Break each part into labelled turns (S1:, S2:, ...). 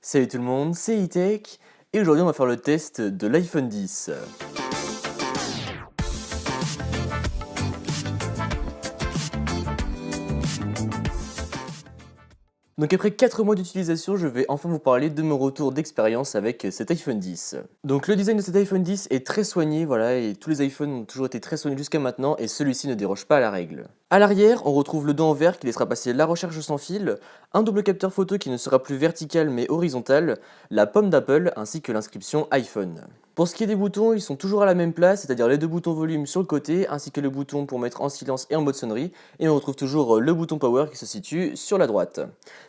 S1: Salut tout le monde, c'est E-Tech et aujourd'hui on va faire le test de l'iPhone X. Donc après 4 mois d'utilisation, je vais enfin vous parler de mon retour d'expérience avec cet iPhone X. Donc le design de cet iPhone X est très soigné, voilà, et tous les iPhones ont toujours été très soignés jusqu'à maintenant et celui-ci ne déroge pas à la règle. A l'arrière, on retrouve le dos en verre qui laissera passer la recherche sans fil, un double capteur photo qui ne sera plus vertical mais horizontal, la pomme d'Apple ainsi que l'inscription iPhone. Pour ce qui est des boutons, ils sont toujours à la même place, c'est-à-dire les deux boutons volume sur le côté, ainsi que le bouton pour mettre en silence et en mode sonnerie, et on retrouve toujours le bouton power qui se situe sur la droite.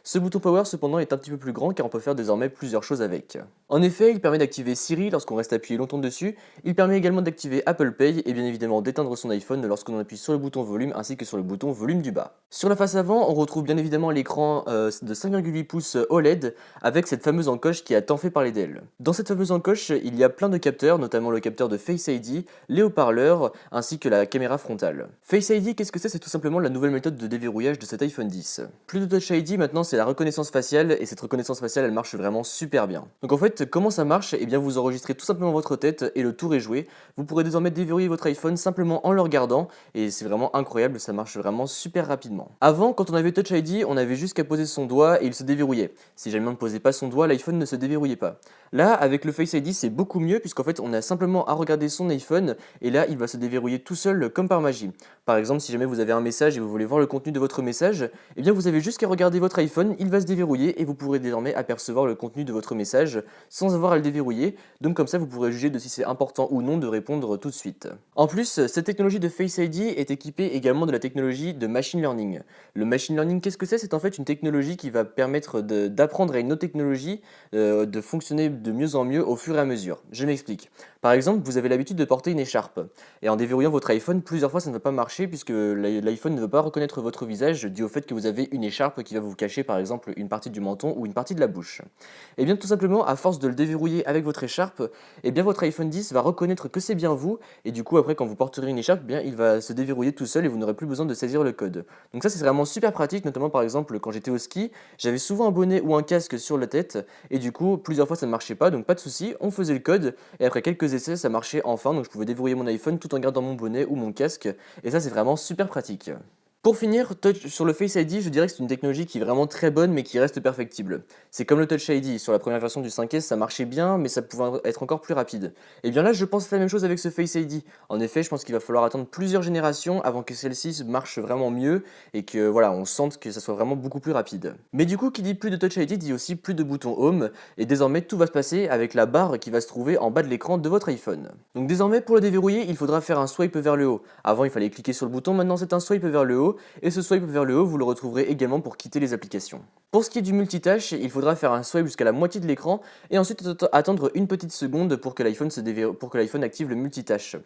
S1: Ce bouton power cependant est un petit peu plus grand car on peut faire désormais plusieurs choses avec. En effet, il permet d'activer Siri lorsqu'on reste appuyé longtemps dessus, il permet également d'activer Apple Pay et bien évidemment d'éteindre son iPhone lorsqu'on appuie sur le bouton volume ainsi que sur le bouton volume du bas. Sur la face avant, on retrouve bien évidemment l'écran de 5,8 pouces OLED avec cette fameuse encoche qui a tant fait parler d'elle. Dans cette fameuse encoche, il y a plein de capteurs, notamment le capteur de Face ID, les haut-parleurs ainsi que la caméra frontale. Face ID, qu'est-ce que c'est? C'est tout simplement la nouvelle méthode de déverrouillage de cet iPhone X. Plus de Touch ID, maintenant c'est la reconnaissance faciale et cette reconnaissance faciale elle marche vraiment super bien. Donc en fait, comment ça marche? Eh bien vous enregistrez tout simplement votre tête et le tour est joué. Vous pourrez désormais déverrouiller votre iPhone simplement en le regardant et c'est vraiment incroyable, ça marche vraiment super rapidement. Avant, quand on avait Touch ID, on avait juste qu'à poser son doigt et il se déverrouillait. Si jamais on ne posait pas son doigt, l'iPhone ne se déverrouillait pas. Là, avec le Face ID, c'est beaucoup mieux puisqu'en fait, on a simplement à regarder son iPhone et là, il va se déverrouiller tout seul comme par magie. Par exemple, si jamais vous avez un message et vous voulez voir le contenu de votre message, eh bien vous avez juste qu'à regarder votre iPhone, il va se déverrouiller et vous pourrez désormais apercevoir le contenu de votre message sans avoir à le déverrouiller. Donc comme ça, vous pourrez juger de si c'est important ou non de répondre tout de suite. En plus, cette technologie de Face ID est équipée également de la technologie de Machine Learning. Le Machine Learning, qu'est-ce que c'est? C'est en fait une technologie qui va permettre d'apprendre à une autre technologie de fonctionner de mieux en mieux au fur et à mesure. Je m'explique. Par exemple, vous avez l'habitude de porter une écharpe. Et en déverrouillant votre iPhone, plusieurs fois ça ne va pas marcher puisque l'iPhone ne veut pas reconnaître votre visage dû au fait que vous avez une écharpe qui va vous cacher par exemple une partie du menton ou une partie de la bouche. Et bien tout simplement, à force de le déverrouiller avec votre écharpe, et bien votre iPhone X va reconnaître que c'est bien vous et du coup après quand vous porterez une écharpe, bien il va se déverrouiller tout seul et vous n'aurez plus besoin de saisir le code. Donc ça c'est vraiment super pratique, notamment par exemple quand j'étais au ski, j'avais souvent un bonnet ou un casque sur la tête et du coup plusieurs fois ça ne marchait pas, donc pas de souci, on faisait le code et après quelques essais ça marchait enfin, donc je pouvais déverrouiller mon iPhone tout en gardant mon bonnet ou mon casque et ça c'est vraiment super pratique. Pour finir, sur le Face ID, je dirais que c'est une technologie qui est vraiment très bonne mais qui reste perfectible. C'est comme le Touch ID, sur la première version du 5S ça marchait bien mais ça pouvait être encore plus rapide. Et bien là je pense la même chose avec ce Face ID. En effet je pense qu'il va falloir attendre plusieurs générations avant que celle-ci marche vraiment mieux et que voilà on sente que ça soit vraiment beaucoup plus rapide. Mais du coup qui dit plus de Touch ID dit aussi plus de boutons Home et désormais tout va se passer avec la barre qui va se trouver en bas de l'écran de votre iPhone. Donc désormais pour le déverrouiller il faudra faire un swipe vers le haut. Avant il fallait cliquer sur le bouton, maintenant c'est un swipe vers le haut et ce swipe vers le haut, vous le retrouverez également pour quitter les applications. Pour ce qui est du multitâche, il faudra faire un swipe jusqu'à la moitié de l'écran et ensuite attendre une petite seconde pour que l'iPhone active le multitâche.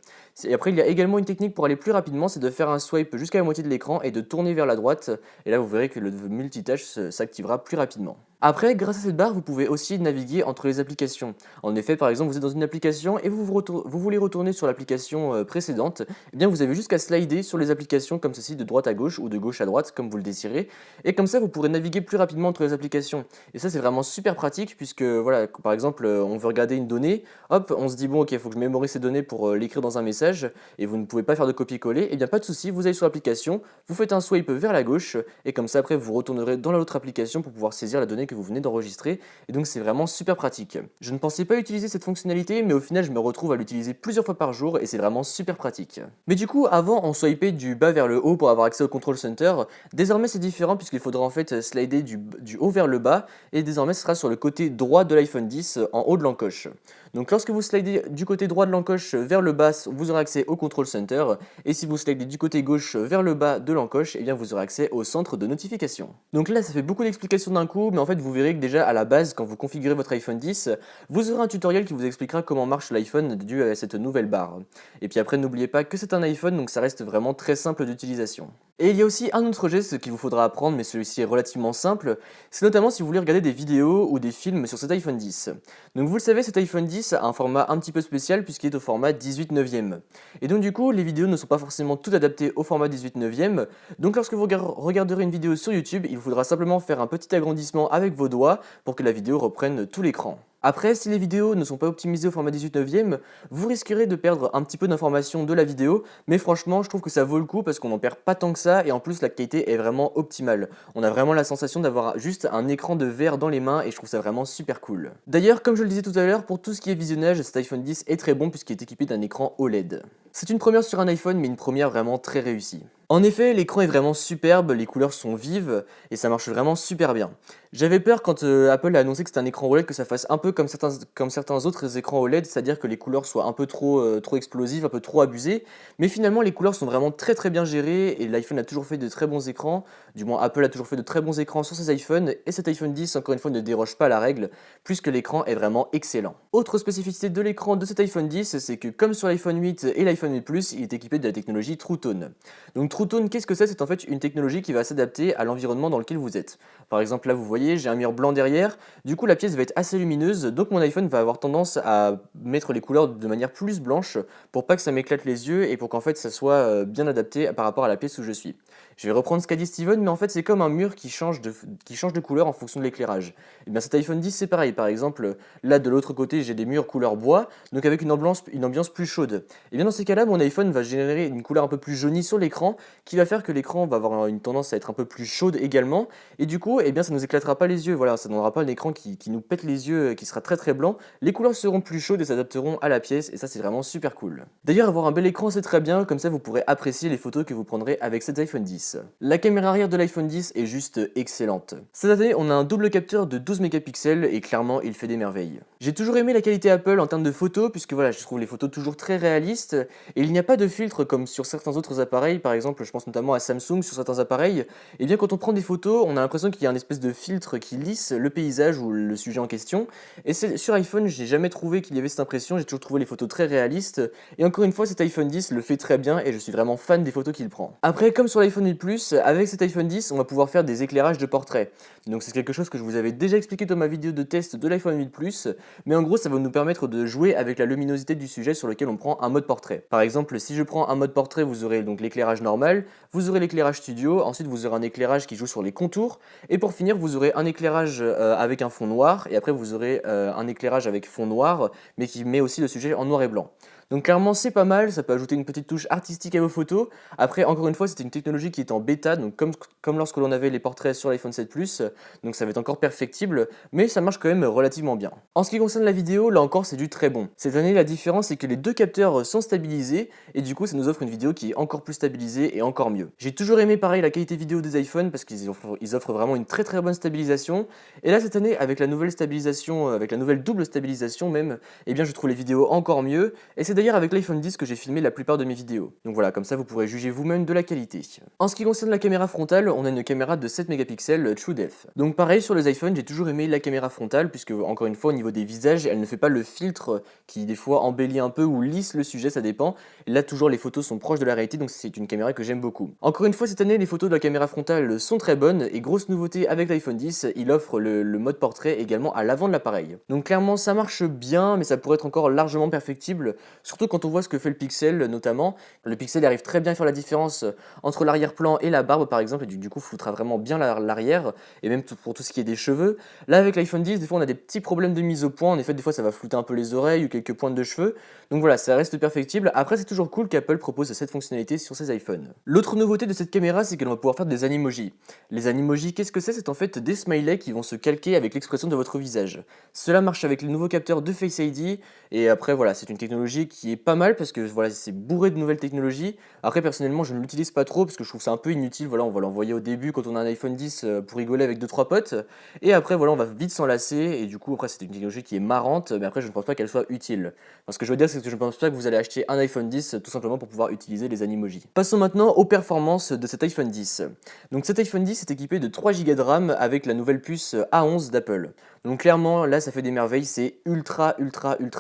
S1: Et après, il y a également une technique pour aller plus rapidement, c'est de faire un swipe jusqu'à la moitié de l'écran et de tourner vers la droite. Et là, vous verrez que le multitâche s'activera plus rapidement. Après, grâce à cette barre, vous pouvez aussi naviguer entre les applications. En effet, par exemple, vous êtes dans une application et vous voulez retourner sur l'application précédente, eh bien vous avez juste qu'à slider sur les applications comme ceci de droite à gauche ou de gauche à droite comme vous le désirez et comme ça vous pourrez naviguer plus rapidement entre les applications. Et ça c'est vraiment super pratique puisque voilà, par exemple on veut regarder une donnée, hop, on se dit bon ok, il faut que je mémorise ces données pour l'écrire dans un message et vous ne pouvez pas faire de copier-coller, et bien pas de souci, vous allez sur l'application, vous faites un swipe vers la gauche et comme ça après vous retournerez dans l'autre application pour pouvoir saisir la donnée que vous venez d'enregistrer et donc c'est vraiment super pratique. Je ne pensais pas utiliser cette fonctionnalité mais au final je me retrouve à l'utiliser plusieurs fois par jour et c'est vraiment super pratique. Mais du coup avant on swipait du bas vers le haut pour avoir accès au control center, désormais c'est différent puisqu'il faudra en fait slider du haut vers le bas et désormais ce sera sur le côté droit de l'iPhone X en haut de l'encoche. Donc lorsque vous slidez du côté droit de l'encoche vers le bas, vous aurez accès au control center et si vous slidez du côté gauche vers le bas de l'encoche, eh bien vous aurez accès au centre de notification. Donc là ça fait beaucoup d'explications d'un coup, mais en fait vous verrez que déjà à la base quand vous configurez votre iPhone X, vous aurez un tutoriel qui vous expliquera comment marche l'iPhone dû à cette nouvelle barre. Et puis après n'oubliez pas que c'est un iPhone donc ça reste vraiment très simple d'utilisation. Et il y a aussi un autre geste qu'il vous faudra apprendre, mais celui-ci est relativement simple, c'est notamment si vous voulez regarder des vidéos ou des films sur cet iPhone X. Donc vous le savez, cet iPhone X 10 a un format un petit peu spécial puisqu'il est au format 18 neuvième. Et donc du coup, les vidéos ne sont pas forcément toutes adaptées au format 18 neuvième. Donc lorsque vous regarderez une vidéo sur YouTube, il vous faudra simplement faire un petit agrandissement avec vos doigts pour que la vidéo reprenne tout l'écran. Après, si les vidéos ne sont pas optimisées au format 18 neuvième, vous risquerez de perdre un petit peu d'informations de la vidéo, mais franchement, je trouve que ça vaut le coup parce qu'on n'en perd pas tant que ça et en plus la qualité est vraiment optimale. On a vraiment la sensation d'avoir juste un écran de verre dans les mains et je trouve ça vraiment super cool. D'ailleurs, comme je le disais tout à l'heure, pour tout ce qui est visionnage, cet iPhone X est très bon puisqu'il est équipé d'un écran OLED. C'est une première sur un iPhone, mais une première vraiment très réussie. En effet, l'écran est vraiment superbe, les couleurs sont vives et ça marche vraiment super bien. J'avais peur quand Apple a annoncé que c'était un écran OLED que ça fasse un peu comme certains autres écrans OLED, c'est-à-dire que les couleurs soient un peu trop explosives, un peu trop abusées, mais finalement les couleurs sont vraiment très très bien gérées et l'iPhone a toujours fait de très bons écrans, du moins Apple a toujours fait de très bons écrans sur ses iPhones et cet iPhone X encore une fois ne déroge pas à la règle puisque l'écran est vraiment excellent. Autre spécificité de l'écran de cet iPhone X, c'est que comme sur l'iPhone 8 et l'iPhone 8 Plus, il est équipé de la technologie True Tone. Donc True Tone, qu'est-ce que c'est? C'est en fait une technologie qui va s'adapter à l'environnement dans lequel vous êtes. Par exemple là vous voyez, j'ai un mur blanc derrière, du coup la pièce va être assez lumineuse, donc mon iPhone va avoir tendance à mettre les couleurs de manière plus blanche pour pas que ça m'éclate les yeux et pour qu'en fait ça soit bien adapté par rapport à la pièce où je suis. Je vais reprendre ce qu'a dit Steven, mais en fait c'est comme un mur qui change de couleur en fonction de l'éclairage. Et bien cet iPhone 10 c'est pareil, par exemple là de l'autre côté j'ai des murs couleur bois, donc avec une ambiance plus chaude. Et bien dans ces cas-là mon iPhone va générer une couleur un peu plus jaunie sur l'écran qui va faire que l'écran va avoir une tendance à être un peu plus chaude également et du coup eh bien ça nous éclatera pas les yeux, voilà, ça donnera pas un écran qui nous pète les yeux, qui sera très très blanc. Les couleurs seront plus chaudes et s'adapteront à la pièce et ça c'est vraiment super cool. D'ailleurs avoir un bel écran c'est très bien, comme ça vous pourrez apprécier les photos que vous prendrez avec cet iPhone 10. La caméra arrière de l'iPhone 10 est juste excellente. Cette année on a un double capteur de 12 mégapixels et clairement il fait des merveilles. J'ai toujours aimé la qualité Apple en termes de photos puisque voilà je trouve les photos toujours très réalistes et il n'y a pas de filtre comme sur certains autres appareils, par exemple je pense notamment à Samsung sur certains appareils, et bien quand on prend des photos on a l'impression qu'il y a une espèce de filtre qui lisse le paysage ou le sujet en question et sur iPhone j'ai jamais trouvé qu'il y avait cette impression, j'ai toujours trouvé les photos très réalistes et encore une fois cet iPhone 10 le fait très bien et je suis vraiment fan des photos qu'il prend. Après comme sur l'iPhone 8 Plus, avec cet iPhone 10 on va pouvoir faire des éclairages de portrait. Donc c'est quelque chose que je vous avais déjà expliqué dans ma vidéo de test de l'iPhone 8 Plus, mais en gros ça va nous permettre de jouer avec la luminosité du sujet sur lequel on prend un mode portrait. Par exemple si je prends un mode portrait vous aurez donc l'éclairage normal, vous aurez l'éclairage studio, ensuite vous aurez un éclairage qui joue sur les contours et pour finir vous aurez un éclairage avec un fond noir et après vous aurez un éclairage avec fond noir mais qui met aussi le sujet en noir et blanc. Donc clairement c'est pas mal, ça peut ajouter une petite touche artistique à vos photos. Après encore une fois c'est une technologie qui est en bêta, donc comme lorsque l'on avait les portraits sur l'iPhone 7 Plus, donc ça va être encore perfectible, mais ça marche quand même relativement bien. En ce qui concerne la vidéo, là encore c'est du très bon. Cette année la différence c'est que les deux capteurs sont stabilisés et du coup ça nous offre une vidéo qui est encore plus stabilisée et encore mieux. J'ai toujours aimé pareil la qualité vidéo des iPhones parce qu'ils offrent vraiment une très très bonne stabilisation et là cette année avec la nouvelle stabilisation, avec la nouvelle double stabilisation même, eh bien je trouve les vidéos encore mieux et c'est d'ailleurs avec l'iPhone 10 que j'ai filmé la plupart de mes vidéos. Donc voilà, comme ça vous pourrez juger vous-même de la qualité. En ce qui concerne la caméra frontale, on a une caméra de 7 mégapixels TrueDepth. Donc pareil sur les iPhones, j'ai toujours aimé la caméra frontale puisque encore une fois au niveau des visages, elle ne fait pas le filtre qui des fois embellit un peu ou lisse le sujet, ça dépend. Et là toujours les photos sont proches de la réalité donc c'est une caméra que j'aime beaucoup. Encore une fois cette année les photos de la caméra frontale sont très bonnes et grosse nouveauté avec l'iPhone 10, il offre le mode portrait également à l'avant de l'appareil. Donc clairement ça marche bien mais ça pourrait être encore largement perfectible. Surtout quand on voit ce que fait le Pixel notamment. Le Pixel arrive très bien à faire la différence entre l'arrière-plan et la barbe par exemple et du coup floutera vraiment bien l'arrière et même pour tout ce qui est des cheveux. Là avec l'iPhone 10 des fois on a des petits problèmes de mise au point, en effet des fois ça va flouter un peu les oreilles ou quelques pointes de cheveux. Donc voilà ça reste perfectible. Après c'est toujours cool qu'Apple propose cette fonctionnalité sur ses iPhones. L'autre nouveauté de cette caméra c'est qu'elle va pouvoir faire des animojis. Les animojis qu'est-ce que c'est? C'est en fait des smileys qui vont se calquer avec l'expression de votre visage. Cela marche avec les nouveaux capteurs de Face ID et après voilà c'est une technologie qui est pas mal parce que voilà c'est bourré de nouvelles technologies. Après personnellement je ne l'utilise pas trop parce que je trouve ça un peu inutile, voilà on va l'envoyer au début quand on a un iPhone 10 pour rigoler avec 2-3 potes et après voilà on va vite s'en lasser et du coup après c'est une technologie qui est marrante mais après je ne pense pas qu'elle soit utile. Enfin, ce que je veux dire c'est que je ne pense pas que vous allez acheter un iPhone 10 tout simplement pour pouvoir utiliser les animojis. Passons maintenant aux performances de cet iPhone 10. Donc cet iPhone 10 est équipé de 3 Go de RAM avec la nouvelle puce A11 d'Apple. Donc clairement, là, ça fait des merveilles, c'est ultra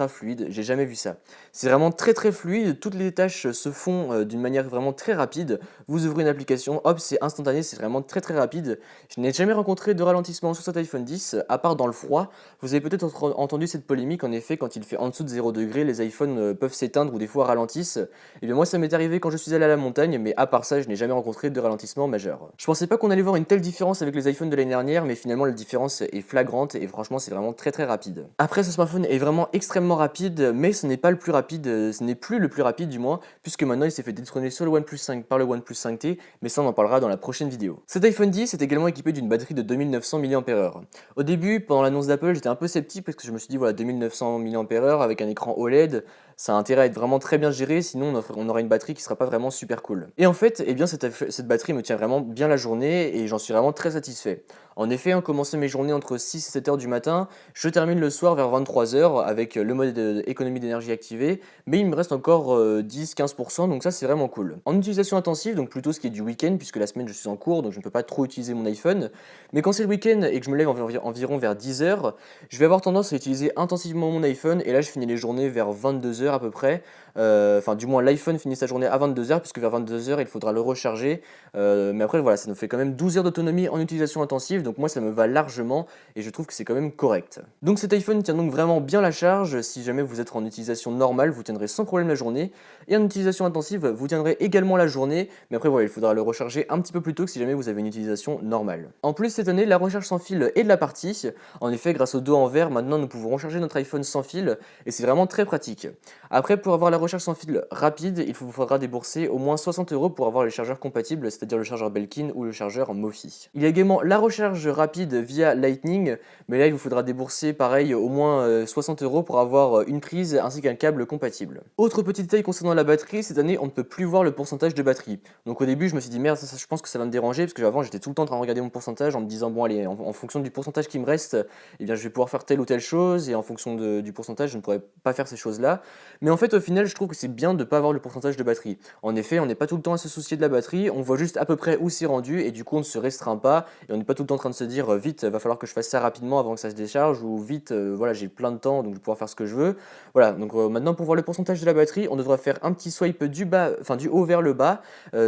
S1: fluide, j'ai jamais vu ça. C'est vraiment très fluide, toutes les tâches se font d'une manière vraiment très rapide. Vous ouvrez une application, hop, c'est instantané, c'est vraiment très rapide. Je n'ai jamais rencontré de ralentissement sur cet iPhone 10, à part dans le froid. Vous avez peut-être entendu cette polémique, en effet, quand il fait en dessous de 0 degré, les iPhones peuvent s'éteindre ou des fois ralentissent. Et bien moi, ça m'est arrivé quand je suis allé à la montagne, mais à part ça, je n'ai jamais rencontré de ralentissement majeur. Je pensais pas qu'on allait voir une telle différence avec les iPhones de l'année dernière, mais finalement la différence est flagrante et franchement c'est vraiment très rapide. Après, ce smartphone est vraiment extrêmement rapide, mais ce n'est pas le plus rapide, ce n'est plus le plus rapide du moins, puisque maintenant il s'est fait détrôner sur le OnePlus 5 par le OnePlus 5T, mais ça on en parlera dans la prochaine vidéo. Cet iPhone 10 est également équipé d'une batterie de 2900 mAh. Au début, pendant l'annonce d'Apple, j'étais un peu sceptique parce que je me suis dit voilà 2900 mAh avec un écran OLED, ça a intérêt à être vraiment très bien géré, sinon on aura une batterie qui sera pas vraiment super cool. Et en fait, eh bien cette batterie me tient vraiment bien la journée et j'en suis vraiment très satisfait. En effet, en commençant mes journées entre 6 et 7 heures du matin, je termine le soir vers 23 heures avec le mode économie d'énergie activé, mais il me reste encore 10-15%, donc ça c'est vraiment cool. En utilisation intensive, donc plutôt ce qui est du week-end, puisque la semaine je suis en cours, donc je ne peux pas trop utiliser mon iPhone, mais quand c'est le week-end et que je me lève environ vers 10 heures, je vais avoir tendance à utiliser intensivement mon iPhone, et là je finis les journées vers 22 heures à peu près, enfin du moins l'iPhone finit sa journée à 22 heures, puisque vers 22 heures il faudra le recharger, mais après voilà, ça nous fait quand même 12 heures d'autonomie en utilisation intensive, donc moi ça me va largement et je trouve que c'est quand même correct. Donc cet iPhone tient donc vraiment bien la charge, si jamais vous êtes en utilisation normale, vous tiendrez sans problème la journée, et en utilisation intensive, vous tiendrez également la journée, mais après voilà, il faudra le recharger un petit peu plus tôt que si jamais vous avez une utilisation normale. En plus cette année, la recharge sans fil est de la partie, en effet grâce au dos en verre, maintenant nous pouvons recharger notre iPhone sans fil, et c'est vraiment très pratique. Après pour avoir la recharge sans fil rapide, il vous faudra débourser au moins 60 € pour avoir les chargeurs compatibles, c'est-à-dire le chargeur Belkin ou le chargeur Mophie. Il y a également la recharge rapide via Lightning, mais là il vous faudra débourser pareil au moins 60 € pour avoir une prise ainsi qu'un câble compatible. Autre petit détail concernant la batterie, cette année on ne peut plus voir le pourcentage de batterie. Donc au début je me suis dit merde, ça, je pense que ça va me déranger parce que avant j'étais tout le temps en train de regarder mon pourcentage en me disant bon allez, en fonction du pourcentage qui me reste, eh bien je vais pouvoir faire telle ou telle chose et en fonction du pourcentage je ne pourrais pas faire ces choses là. Mais en fait au final je trouve que c'est bien de ne pas avoir le pourcentage de batterie. En effet on n'est pas tout le temps à se soucier de la batterie, on voit juste à peu près où c'est rendu et du coup on ne se restreint pas et on n'est pas tout le temps en train de se dire vite va falloir que je fasse ça rapidement avant que ça se décharge ou vite voilà j'ai plein de temps donc je vais pouvoir faire ce que je veux. Voilà donc maintenant pour voir le pourcentage de la batterie on devra faire un petit swipe du bas, enfin du haut vers le bas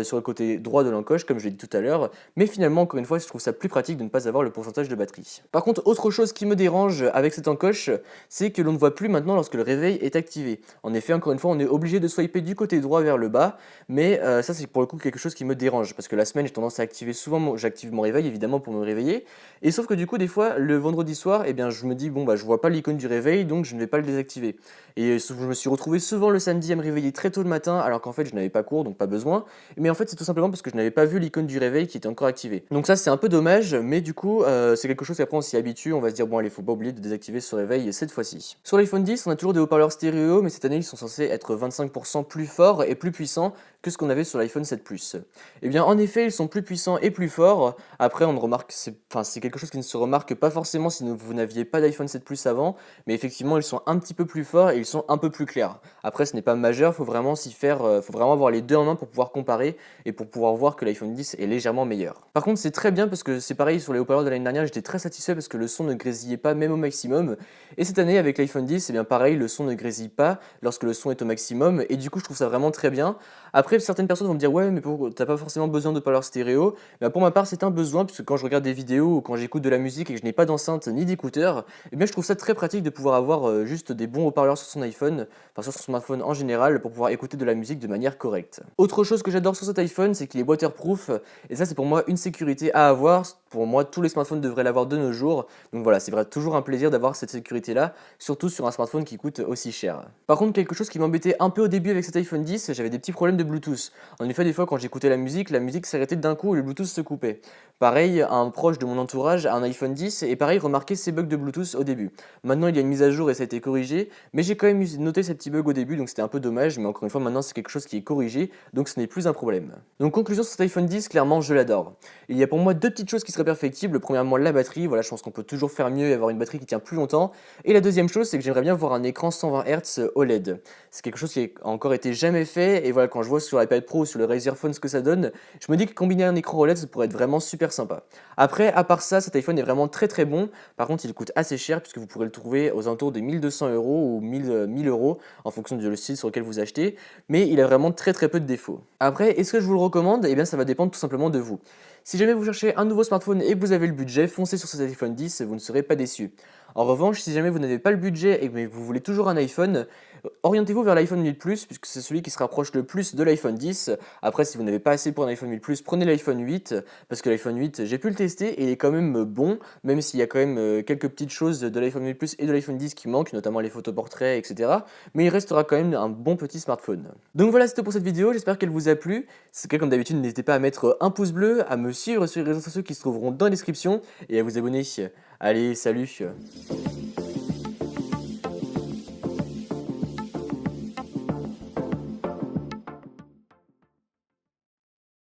S1: sur le côté droit de l'encoche comme je l'ai dit tout à l'heure, mais finalement encore une fois je trouve ça plus pratique de ne pas avoir le pourcentage de batterie. Par contre autre chose qui me dérange avec cette encoche c'est que l'on ne voit plus maintenant lorsque le réveil est activé. En effet encore une fois on est obligé de swiper du côté droit vers le bas, mais ça c'est pour le coup quelque chose qui me dérange parce que la semaine j'ai tendance à activer souvent j'active mon réveil évidemment pour me réveiller, et sauf que du coup des fois le vendredi soir eh bien je me dis bon bah je vois pas l'icône du réveil donc je ne vais pas le désactiver, et je me suis retrouvé souvent le samedi à me réveiller très tôt le matin alors qu'en fait je n'avais pas cours donc pas besoin, mais en fait c'est tout simplement parce que je n'avais pas vu l'icône du réveil qui était encore activée. Donc ça c'est un peu dommage, mais du coup c'est quelque chose qu'après on s'y habitue, on va se dire bon allez faut pas oublier de désactiver ce réveil cette fois-ci. Sur l'iPhone 10 on a toujours des haut-parleurs stéréo, mais cette année ils sont censés être 25% plus forts et plus puissants que ce qu'on avait sur l'iPhone 7 Plus. Eh bien en effet ils sont plus puissants et plus forts, après on ne remarque, c'est quelque chose qui ne se remarque pas forcément si vous n'aviez pas d'iPhone 7 Plus avant, mais effectivement ils sont un petit peu plus forts et ils sont un peu plus clairs. Après ce n'est pas majeur, faut vraiment s'y faire, faut vraiment avoir les deux en main pour pouvoir comparer et pour pouvoir voir que l'iPhone 10 est légèrement meilleur. Par contre c'est très bien parce que c'est pareil sur les haut-parleurs de l'année dernière, j'étais très satisfait parce que le son ne grésillait pas même au maximum, et cette année avec l'iPhone 10 c'est bien pareil, le son ne grésille pas lorsque le son est au maximum, et du coup je trouve ça vraiment très bien. Après certaines personnes vont me dire ouais mais t'as pas forcément besoin de haut-parleurs stéréo, mais pour ma part c'est un besoin puisque quand je regarde des vidéos ou quand j'écoute de la musique et que je n'ai pas d'enceinte ni d'écouteurs, eh bien je trouve ça très pratique de pouvoir avoir juste des bons haut-parleurs sur son iPhone, enfin sur son smartphone en général, pour pouvoir écouter de la musique de manière correcte. Autre chose que j'adore sur cet iPhone, c'est qu'il est waterproof, et ça c'est pour moi une sécurité à avoir. Pour moi tous les smartphones devraient l'avoir de nos jours, donc voilà c'est vrai toujours un plaisir d'avoir cette sécurité là, surtout sur un smartphone qui coûte aussi cher. Par contre quelque chose qui m'embêtait un peu au début avec cet iPhone 10, j'avais des petits problèmes de Bluetooth. En effet des fois quand j'écoutais la musique s'arrêtait d'un coup et le Bluetooth se coupait. Pareil, un proche de mon entourage a un iPhone 10 et pareil remarquait ces bugs de Bluetooth au début. Maintenant il y a une mise à jour et ça a été corrigé, mais j'ai quand même noté ces petits bugs au début donc c'était un peu dommage, mais encore une fois maintenant c'est quelque chose qui est corrigé donc ce n'est plus un problème. Donc conclusion sur cet iPhone 10, clairement je l'adore. Il y a pour moi deux petites choses qui seraient très perfectibles. Premièrement, la batterie, voilà, je pense qu'on peut toujours faire mieux et avoir une batterie qui tient plus longtemps. Et la deuxième chose, c'est que j'aimerais bien voir un écran 120 Hz OLED. C'est quelque chose qui a encore été jamais fait, et voilà, quand je vois sur l'iPad Pro ou sur le Razer Phone ce que ça donne, je me dis que combiner un écran OLED, ça pourrait être vraiment super sympa. Après, à part ça, cet iPhone est vraiment très très bon. Par contre, il coûte assez cher puisque vous pourrez le trouver aux alentours de 1200 euros ou 1000 euros en fonction du site sur lequel vous achetez. Mais il a vraiment très très peu de défauts. Après, est-ce que je vous le recommande? Eh bien, ça va dépendre tout simplement de vous. Si jamais vous cherchez un nouveau smartphone et que vous avez le budget, foncez sur cet iPhone 10, vous ne serez pas déçu. En revanche, si jamais vous n'avez pas le budget et que vous voulez toujours un iPhone, orientez-vous vers l'iPhone 8 Plus puisque c'est celui qui se rapproche le plus de l'iPhone 10. Après, si vous n'avez pas assez pour un iPhone 8 Plus, prenez l'iPhone 8 parce que l'iPhone 8, j'ai pu le tester et il est quand même bon, même s'il y a quand même quelques petites choses de l'iPhone 8 Plus et de l'iPhone 10 qui manquent, notamment les photos portraits, etc. Mais il restera quand même un bon petit smartphone. Donc voilà, c'était pour cette vidéo, j'espère qu'elle vous a plu. Si c'est le cas, comme d'habitude, n'hésitez pas à mettre un pouce bleu, à me suivre sur les réseaux sociaux qui se trouveront dans la description et à vous abonner. Allez, salut!